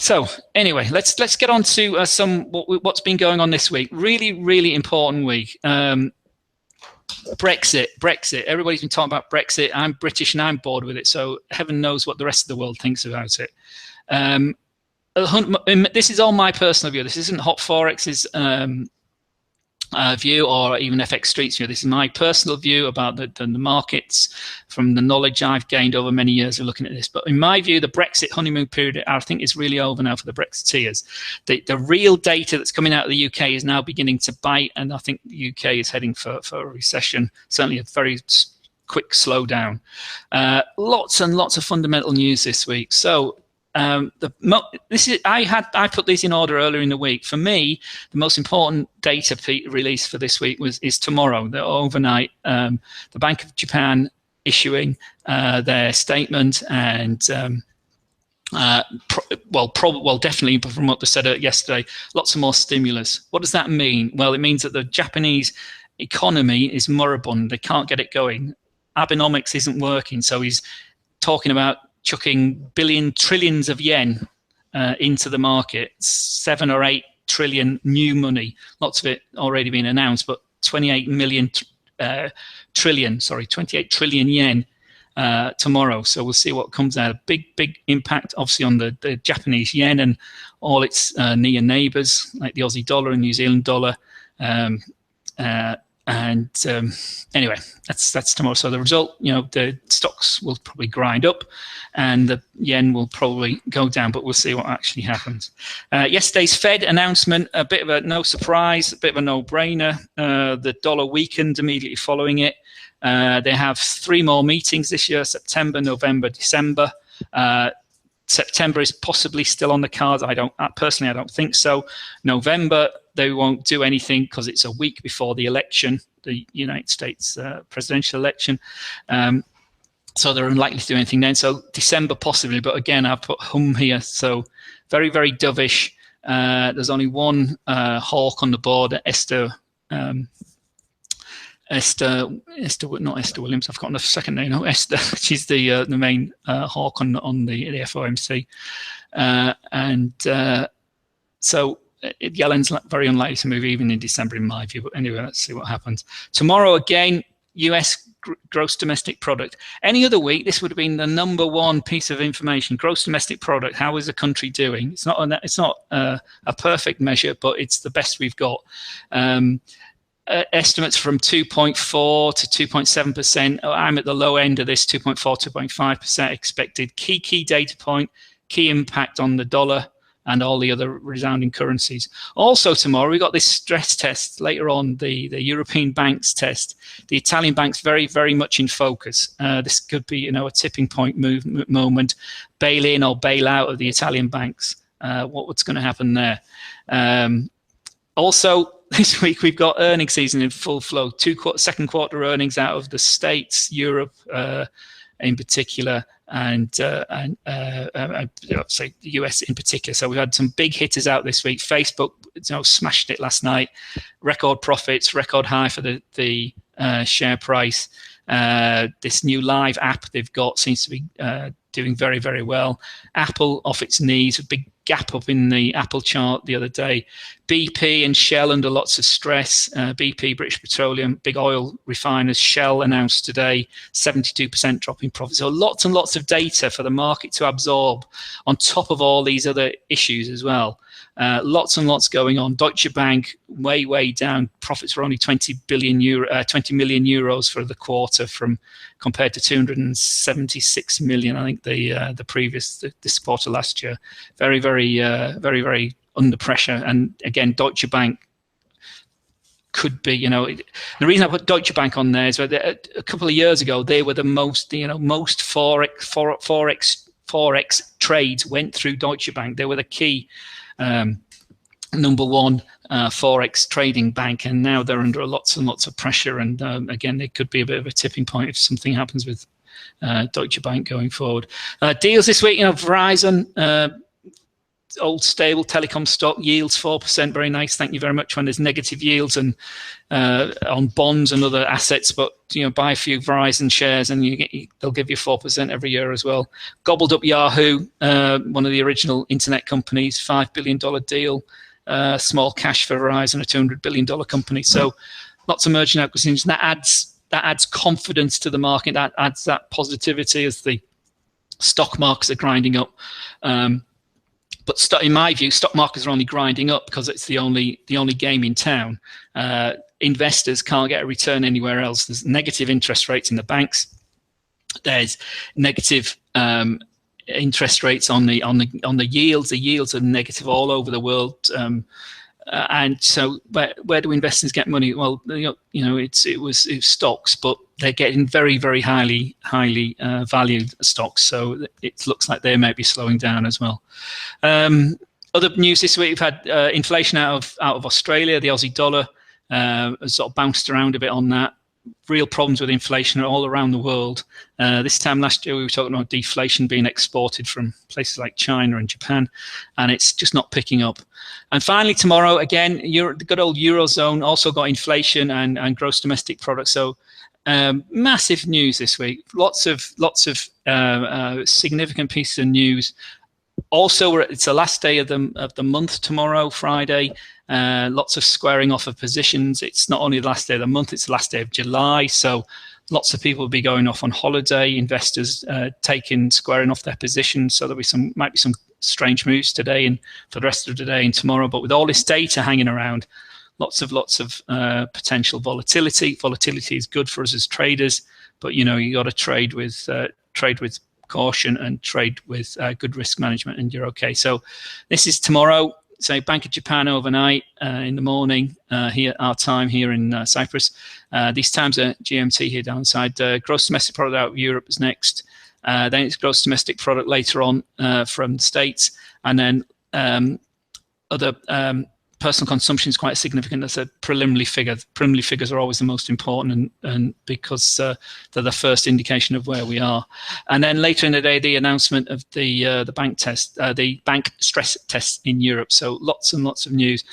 So anyway, let's get on to what's been going on this week. Really important week. Brexit. Everybody's been talking about Brexit. I'm British and I'm bored with it. So heaven knows what the rest of the world thinks about it. This is all my personal view. This isn't HotForex's view or even FX Street's view. This is my personal view about the markets from the knowledge I've gained over many years of looking at this. But in my view, the Brexit honeymoon period, I think, is really over now for the Brexiteers. The real data that's coming out of the UK is now beginning to bite, and I think the UK is heading for a recession, certainly a very quick slowdown. Lots and lots of fundamental news this week. So I put these in order earlier in the week. For me, the most important data release for this week is tomorrow. The overnight, the Bank of Japan issuing their statement, and definitely from what they said yesterday, lots of more stimulus. What does that mean? Well, it means that the Japanese economy is moribund. They can't get it going. Abenomics isn't working, so he's talking about chucking trillions of yen into the market, 7 or 8 trillion new money. Lots of it already been announced, but 28 trillion yen tomorrow. So we'll see what comes out. A big impact, obviously, on the Japanese yen and all its near neighbours, like the Aussie dollar and New Zealand dollar. Anyway, that's tomorrow. So the result, the stocks will probably grind up and the yen will probably go down, but we'll see what actually happens. Yesterday's Fed announcement, a bit of a no surprise, a bit of a no-brainer. The dollar weakened immediately following it. They have 3 more meetings this year: September, November, December. September is possibly still on the cards. I don't think so. November, they won't do anything because it's a week before the election, the United States presidential election. So they're unlikely to do anything then. So December possibly, but again, I've put hum here. So very, very dovish. There's only one hawk on the board, Esther, not Esther Williams. I've forgotten the second name. No, Esther. She's the main hawk on the FOMC, so Yellen's very unlikely to move even in December, in my view. But anyway, let's see what happens tomorrow. Again, U.S. gross domestic product. Any other week, this would have been the #1 piece of information. Gross domestic product. How is the country doing? It's not a perfect measure, but it's the best we've got. Estimates from 2.4 to 2.7%. I'm at the low end of this, 2.4, 2.5% expected. Key data point, key impact on the dollar and all the other resounding currencies. Also tomorrow, we got this stress test later on, the European banks test. The Italian banks very, very much in focus. This could be, a tipping point moment, bail in or bail out of the Italian banks. What's going to happen there? Also, this week we've got earnings season in full flow. Second quarter earnings out of the States, Europe in particular, and say the US in particular. So we had some big hitters out this week. Facebook, smashed it last night. Record profits, record high for the share price. This new live app they've got seems to be doing very, very well. Apple off its knees, a big gap up in the Apple chart the other day. BP and Shell under lots of stress. BP, British Petroleum, big oil refiners. Shell announced today 72% drop in profits. So lots and lots of data for the market to absorb on top of all these other issues as well. Lots and lots going on. Deutsche Bank way down. Profits were only 20 million euros for the quarter, compared to 276 million, I think, this quarter last year. Very, very under pressure. And again, Deutsche Bank could be, the reason I put Deutsche Bank on there is that a couple of years ago they were the most forex trades went through Deutsche Bank. They were the key #1 forex trading bank, and now they're under lots and lots of pressure. And again, it could be a bit of a tipping point if something happens with Deutsche Bank going forward. Deals this week, Verizon old stable telecom stock, yields 4%, very nice. Thank you very much. When there's negative yields and on bonds and other assets, but buy a few Verizon shares and they'll give you 4% every year as well. Gobbled up Yahoo, one of the original internet companies, $5 billion deal. Small cash for Verizon, a $200 billion company. So lots of merger and acquisitions. That adds confidence to the market. That adds that positivity as the stock markets are grinding up. But in my view, stock markets are only grinding up because it's the only game in town. Investors can't get a return anywhere else. There's negative interest rates in the banks. There's negative interest rates on the yields. The yields are negative all over the world. And so where do investors get money? Well, it was stocks, but they're getting very, very highly valued stocks. So it looks like they might be slowing down as well. Other news this week: we've had inflation out of Australia. The Aussie dollar has sort of bounced around a bit on that. Real problems with inflation all around the world. This time last year, we were talking about deflation being exported from places like China and Japan, and it's just not picking up. And finally, tomorrow, again, the good old Eurozone also got inflation and gross domestic product. So massive news this week. Lots of significant pieces of news. Also, it's the last day of the month tomorrow, Friday. Lots of squaring off of positions. It's not only the last day of the month, it's the last day of July. So lots of people will be going off on holiday, investors squaring off their positions. So might be some strange moves today and for the rest of the day and tomorrow. But with all this data hanging around, lots of potential volatility. Volatility is good for us as traders, but you got to trade with caution and trade with good risk management, and you're okay. So this is tomorrow. So Bank of Japan overnight in the morning, here our time here in Cyprus. These times are GMT here downside. Gross domestic product out of Europe is next. Then it's gross domestic product later on from the States, and then other personal consumption is quite significant. That's a preliminary figure. Preliminary figures are always the most important, and because they're the first indication of where we are. And then later in the day, the announcement of the bank stress test in Europe. So lots and lots of news.